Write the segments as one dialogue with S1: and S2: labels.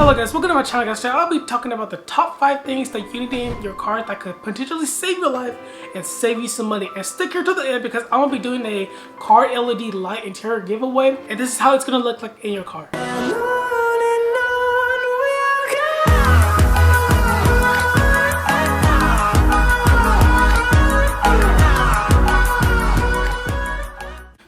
S1: Hello guys, welcome to my channel guys. Today I'll be talking about the top 5 things that you need in your car that could potentially save your life and save you some money. And stick here to the end because I'm going to be doing a car LED light interior giveaway, and this is how it's going to look like in your car.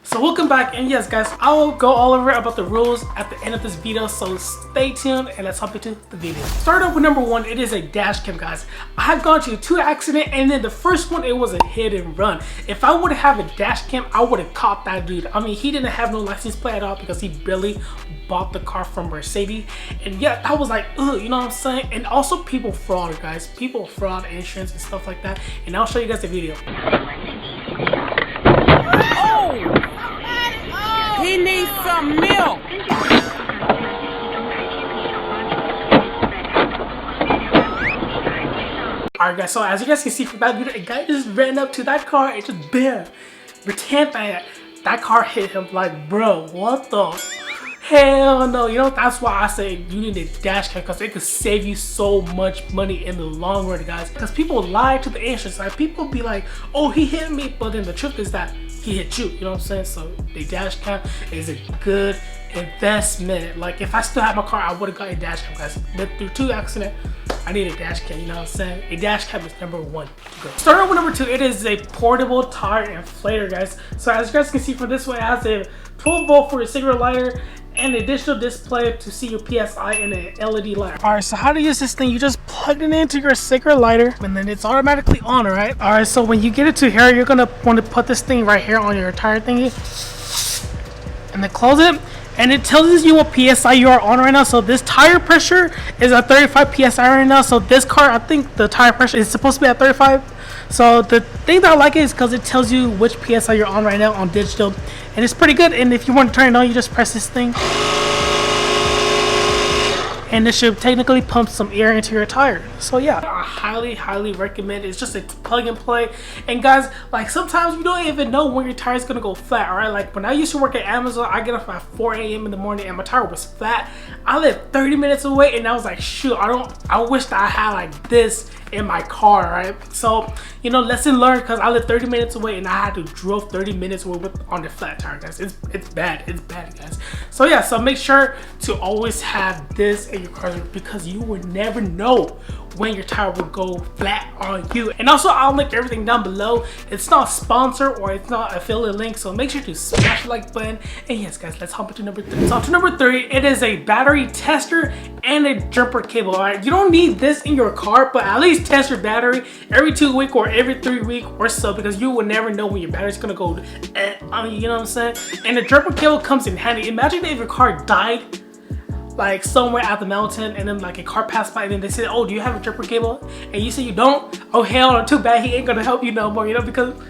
S1: So welcome back, and yes guys, I will go all over about the rules at the end of this video, so stay tuned and let's hop into the video. Start off with number 1, it is a dash cam guys. I have gone to 2 accidents, and then the first one, it was a hit and run. If I would have a dash cam, I would have caught that dude. I mean, he didn't have no license plate at all because he barely bought the car from Mercedes. And yeah, I was like, ugh, you know what I'm saying? And also people fraud guys, people fraud insurance and stuff like that, and I'll show you guys the video.
S2: He needs some milk.
S1: Alright guys, so as you guys can see from that video, a guy just ran up to that car and just bam, pretend that car hit him. Like, bro, what the hell no? You know, that's why I say you need a dash cam, because it could save you so much money in the long run guys. Because people lie to the insurance, like people be like, oh, he hit me, but then the truth is that he hit you, you know what I'm saying? So the dash cam is a good investment. Like if I still had my car, I would have got a dash cam guys, but through 2 accidents, I need a dash cam, you know what I'm saying? A dash cam is number 1 to go. Starting off with number 2, it is a portable tire inflator guys. So as you guys can see from this one, it has a 12 volt for your cigarette lighter and additional display to see your PSI and an LED light. Alright, so how to use this thing, you just plug it into your cigarette lighter and then it's automatically on, alright? Alright, so when you get it to here, you're gonna want to put this thing right here on your tire thingy and then close it, and it tells you what PSI you are on right now. So this tire pressure is at 35 PSI right now. So this car, I think the tire pressure is supposed to be at 35. So the thing that I like is because it tells you which PSI you're on right now on digital, and it's pretty good. And if you want to turn it on, you just press this thing and it should technically pump some air into your tire. So yeah, I highly recommend it. It's just a plug and play. And guys, like sometimes you don't even know when your tire is gonna go flat. All right, like when I used to work at Amazon, I get up at 4 a.m. in the morning and my tire was flat. I lived 30 minutes away and I was like, shoot, I wish that I had like this in my car, right? So, you know, lesson learned, because I live 30 minutes away and I had to drove 30 minutes away on the flat tire guys. It's bad guys. So yeah, so make sure to always have this in your car, because you would never know when your tire will go flat on you. And also, I'll link everything down below. It's not a sponsor or it's not affiliate link, so make sure to smash the like button. And yes guys, let's hop into number 3. So to number 3, it is a battery tester and a jumper cable. All right, you don't need this in your car, but at least test your battery every 2 weeks or every 3 weeks or so, because you will never know when your battery's gonna go you know what I'm saying? And the jumper cable comes in handy. Imagine if your car died like somewhere at the mountain, and then like a car passed by and then they said, oh, do you have a jumper cable? And you say you don't. Oh hell no, too bad, he ain't gonna help you no more, you know, because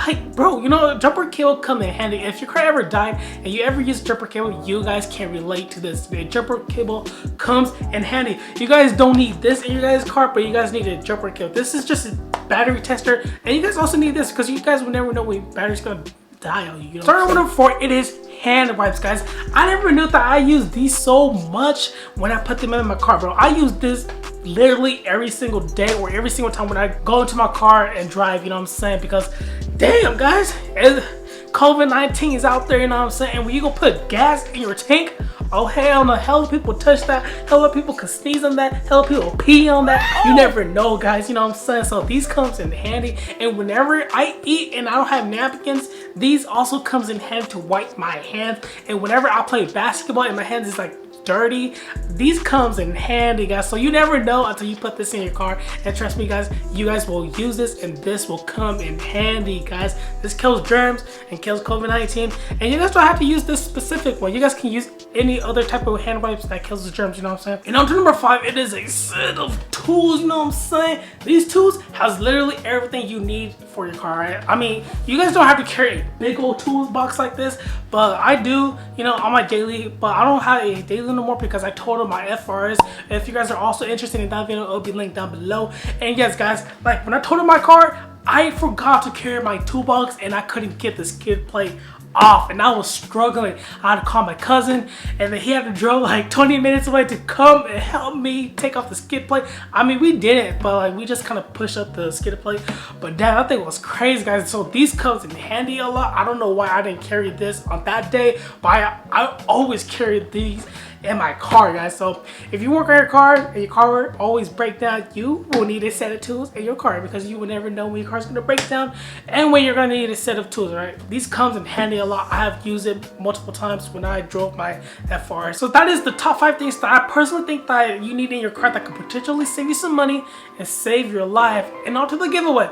S1: like, bro, you know, jumper cable come in handy. If your car ever died and you ever use jumper cable, you guys can relate to this. The jumper cable comes in handy. You guys don't need this in your guys' car, but you guys need a jumper cable. This is just a battery tester, and you guys also need this because you guys will never know when battery's gonna die on you, you know? Starting with number 4, it is hand wipes guys. I never knew that I use these so much when I put them in my car, bro. I use this literally every single day or every single time when I go into my car and drive, you know what I'm saying? Because damn guys, COVID-19 is out there, you know what I'm saying? And when you go put gas in your tank, oh hell no, hell people touch that, hell people can sneeze on that, hell people pee on that. You never know guys, you know what I'm saying? So these comes in handy. And whenever I eat and I don't have napkins, these also comes in handy to wipe my hands. And whenever I play basketball and my hands is like dirty, these comes in handy guys. So you never know until you put this in your car, and trust me guys, you guys will use this and this will come in handy guys. This kills germs and kills COVID-19, and you guys don't have to use this specific one. You guys can use any other type of hand wipes that kills the germs, you know what I'm saying? And on to number 5, it is a set of tools, you know what I'm saying? These tools has literally everything you need for your car, right? I mean, you guys don't have to carry a big old tools box like this, but I do, you know, on my daily, but I don't have a daily no more because I totaled my FRs. If you guys are also interested in that video, it'll be linked down below. And yes guys, like when I totaled my car, I forgot to carry my toolbox and I couldn't get the skid plate off and I was struggling. I had to call my cousin and then he had to drive like 20 minutes away to come and help me take off the skid plate. I mean, we did it, but like we just kind of pushed up the skid plate. But damn, that thing was crazy, guys. So these comes in handy a lot. I don't know why I didn't carry this on that day, but I always carried these in my car, guys. So if you work on your car and your car will always break down, you will need a set of tools in your car because you will never know when your car's gonna break down and when you're gonna need a set of tools, right? These comes in handy a lot. I have used it multiple times when I drove my FR. So that is the top 5 things that I personally think that you need in your car that could potentially save you some money and save your life. And on to the giveaway.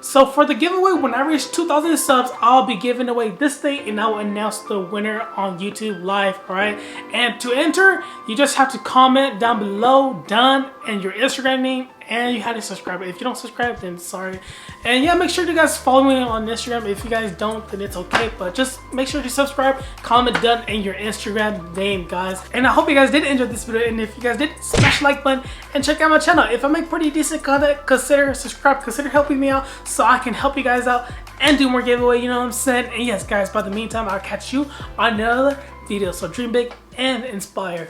S1: So for the giveaway, when I reach 2,000 subs, I'll be giving away this thing and I will announce the winner on YouTube live, alright? And to enter, you just have to comment down below, done, and your Instagram name, and you have to subscribe. If you don't subscribe, then sorry. And yeah, make sure you guys follow me on Instagram. If you guys don't, then it's okay, but just make sure to subscribe, comment done, and your Instagram name, guys. And I hope you guys did enjoy this video, and if you guys did, smash the like button and check out my channel. If I make pretty decent content, consider subscribe, consider helping me out so I can help you guys out and do more giveaway, you know what I'm saying? And yes, guys, by the meantime, I'll catch you on another video. So dream big and inspire.